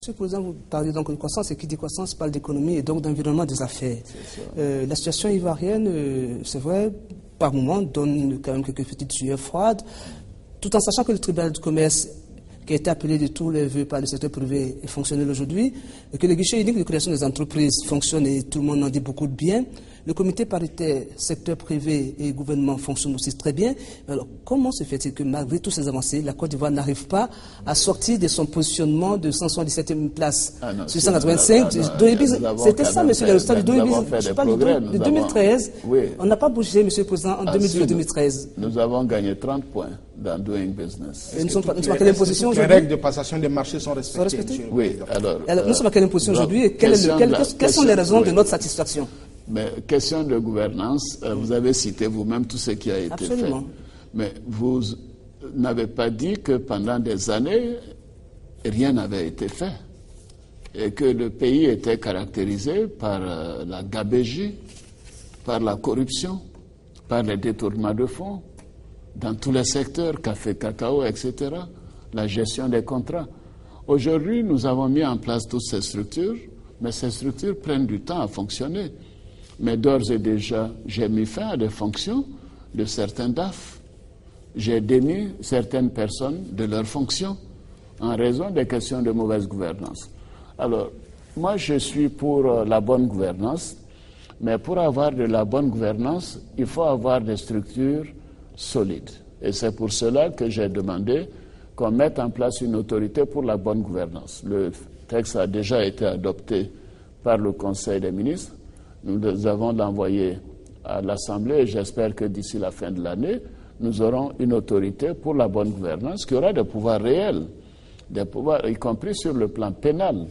Monsieur le Président, vous parlez donc de croissance, et qui dit croissance parle d'économie et donc d'environnement des affaires. La situation ivoirienne, c'est vrai, par moments, donne quand même quelques petites sueurs froides, tout en sachant que le tribunal du commerce, qui a été appelé de tous les vœux par le secteur privé, est fonctionnel aujourd'hui, et que le guichet unique de création des entreprises fonctionne et tout le monde en dit beaucoup de bien. Le comité paritaire secteur privé et gouvernement fonctionne aussi très bien. Alors, comment se fait-il que malgré toutes ces avancées, la Côte d'Ivoire n'arrive pas à sortir de son positionnement de 177e place sur 185? C'était ça, monsieur le stade de 2013. Oui. On n'a pas bougé, monsieur le Président, en 2012-2013. Nous avons gagné 30 points dans Doing Business. Nous sommes à quelle position aujourd'hui? Les règles de passation des marchés sont respectées. Oui, alors nous sommes à quelle position aujourd'hui et quelles sont les raisons de notre satisfaction? Mais question de gouvernance, vous avez cité vous-même tout ce qui a été fait. Mais vous n'avez pas dit que pendant des années, rien n'avait été fait. Et que le pays était caractérisé par la gabégie, par la corruption, par les détournements de fonds, dans tous les secteurs, café, cacao, etc., la gestion des contrats. Aujourd'hui, nous avons mis en place toutes ces structures, mais ces structures prennent du temps à fonctionner. Mais d'ores et déjà, j'ai mis fin à des fonctions de certains DAF. J'ai démis certaines personnes de leurs fonctions en raison des questions de mauvaise gouvernance. Alors, moi, je suis pour la bonne gouvernance, mais pour avoir de la bonne gouvernance, il faut avoir des structures solides. Et c'est pour cela que j'ai demandé qu'on mette en place une autorité pour la bonne gouvernance. Le texte a déjà été adopté par le Conseil des ministres. Nous avons l'envoyé à l'Assemblée et j'espère que d'ici la fin de l'année, nous aurons une autorité pour la bonne gouvernance qui aura des pouvoirs réels, des pouvoirs y compris sur le plan pénal.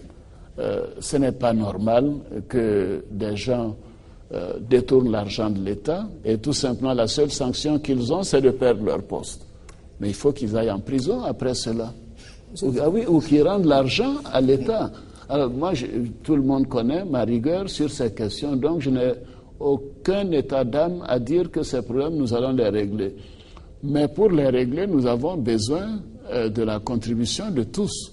Ce n'est pas normal que des gens détournent l'argent de l'État et tout simplement la seule sanction qu'ils ont, c'est de perdre leur poste. Mais il faut qu'ils aillent en prison après cela. Ou qu'ils rendent l'argent à l'État. Alors moi, tout le monde connaît ma rigueur sur ces questions, donc je n'ai aucun état d'âme à dire que ces problèmes, nous allons les régler. Mais pour les régler, nous avons besoin de la contribution de tous,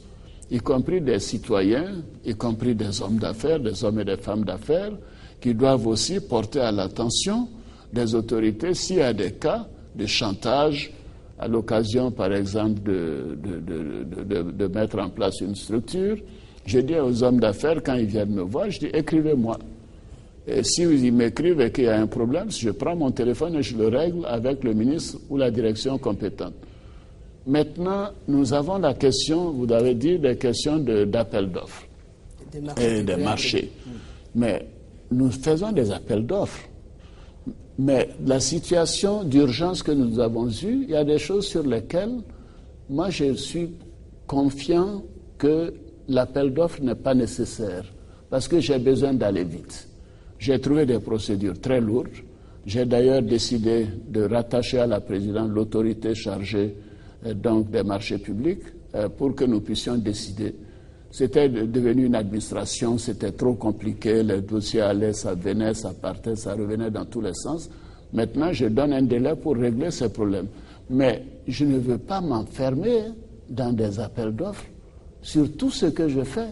y compris des citoyens, y compris des hommes d'affaires, des hommes et des femmes d'affaires, qui doivent aussi porter à l'attention des autorités s'il y a des cas de chantage, à l'occasion, par exemple, de mettre en place une structure. Je dis aux hommes d'affaires, quand ils viennent me voir, je dis, écrivez-moi. Et si ils m'écrivent et qu'il y a un problème, je prends mon téléphone et je le règle avec le ministre ou la direction compétente. Maintenant, nous avons la question, vous avez dit, des questions d'appel d'offres et des marchés. Mais nous faisons des appels d'offres. Mais la situation d'urgence que nous avons eue, il y a des choses sur lesquelles, moi, je suis confiant que l'appel d'offres n'est pas nécessaire parce que j'ai besoin d'aller vite. J'ai trouvé des procédures très lourdes. J'ai d'ailleurs décidé de rattacher à la présidente l'autorité chargée donc des marchés publics pour que nous puissions décider. C'était devenu une administration, c'était trop compliqué, les dossiers allaient, ça venait, ça partait, ça revenait dans tous les sens. Maintenant, je donne un délai pour régler ces problèmes. Mais je ne veux pas m'enfermer dans des appels d'offres sur tout ce que je fais.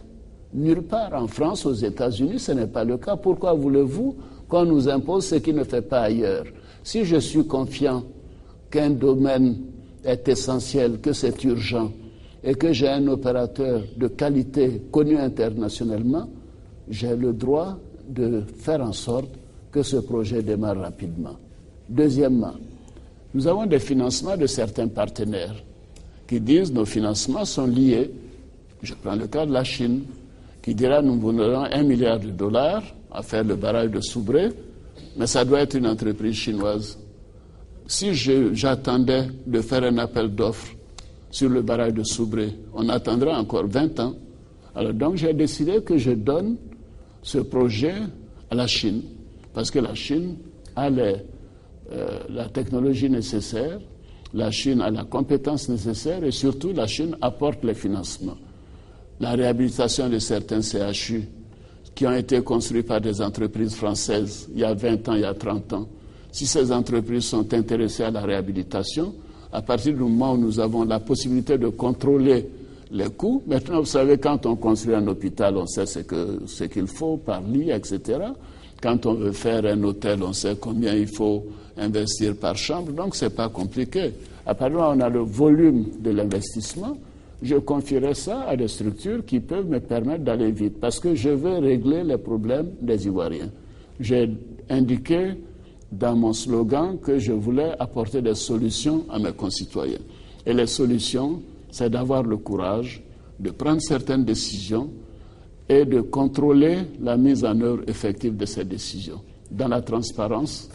Nulle part en France, aux États-Unis, ce n'est pas le cas. Pourquoi voulez-vous qu'on nous impose ce qui ne fait pas ailleurs? Si je suis confiant qu'un domaine est essentiel, que c'est urgent, et que j'ai un opérateur de qualité connu internationalement, j'ai le droit de faire en sorte que ce projet démarre rapidement. Deuxièmement, nous avons des financements de certains partenaires qui disent que nos financements sont liés. Je prends le cas de la Chine, qui dira nous vous donnons $1 milliard à faire le barrage de Soubré, mais ça doit être une entreprise chinoise. Si j'attendais de faire un appel d'offres sur le barrage de Soubré, on attendra encore 20 ans. Alors donc j'ai décidé que je donne ce projet à la Chine, parce que la Chine a la technologie nécessaire, la Chine a la compétence nécessaire et surtout la Chine apporte les financements. La réhabilitation de certains CHU qui ont été construits par des entreprises françaises il y a 20 ans, il y a 30 ans. Si ces entreprises sont intéressées à la réhabilitation, à partir du moment où nous avons la possibilité de contrôler les coûts. Maintenant, vous savez, quand on construit un hôpital, on sait ce qu'il faut par lit, etc. Quand on veut faire un hôtel, on sait combien il faut investir par chambre. Donc, ce n'est pas compliqué. À partir du moment où on a le volume de l'investissement, je confierai ça à des structures qui peuvent me permettre d'aller vite. Parce que je veux régler les problèmes des Ivoiriens. J'ai indiqué dans mon slogan que je voulais apporter des solutions à mes concitoyens. Et les solutions, c'est d'avoir le courage de prendre certaines décisions et de contrôler la mise en œuvre effective de ces décisions, dans la transparence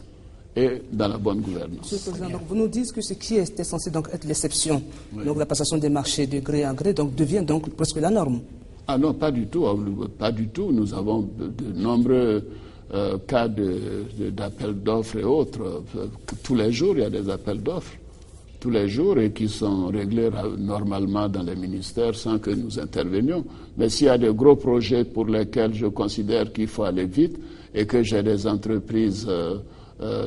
et dans la bonne gouvernance. Monsieur le Président, donc vous nous dites que ce qui était censé donc être l'exception, oui, donc la passation des marchés de gré à gré, donc devient donc presque la norme. Ah non, pas du tout, pas du tout. Nous avons de nombreux cas d'appels d'offres et autres. Tous les jours, il y a des appels d'offres. Tous les jours, et qui sont réglés normalement dans les ministères sans que nous intervenions. Mais s'il y a des gros projets pour lesquels je considère qu'il faut aller vite et que j'ai des entreprises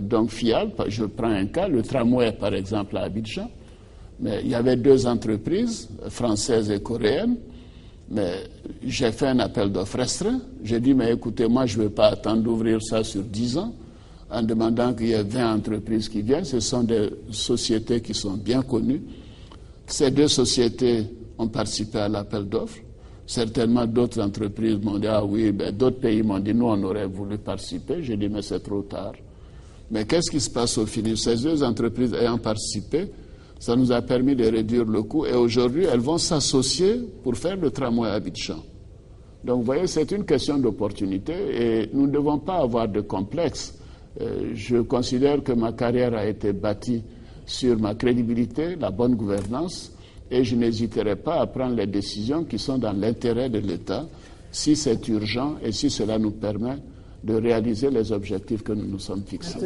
donc fiables, je prends un cas, le tramway par exemple à Abidjan, mais il y avait 2 entreprises, françaises et coréennes, mais j'ai fait un appel d'offres restreint. J'ai dit, mais écoutez, moi je ne vais pas attendre d'ouvrir ça sur 10 ans, en demandant qu'il y ait 20 entreprises qui viennent. Ce sont des sociétés qui sont bien connues. Ces 2 sociétés ont participé à l'appel d'offres. Certainement d'autres entreprises m'ont dit, ah oui, d'autres pays m'ont dit, nous on aurait voulu participer. J'ai dit, mais c'est trop tard. Mais qu'est-ce qui se passe au finish? Ces 2 entreprises ayant participé, ça nous a permis de réduire le coût et aujourd'hui, elles vont s'associer pour faire le tramway à Abidjan. Donc vous voyez, c'est une question d'opportunité et nous ne devons pas avoir de complexe. Je considère que ma carrière a été bâtie sur ma crédibilité, la bonne gouvernance, et je n'hésiterai pas à prendre les décisions qui sont dans l'intérêt de l'État, si c'est urgent et si cela nous permet de réaliser les objectifs que nous nous sommes fixés.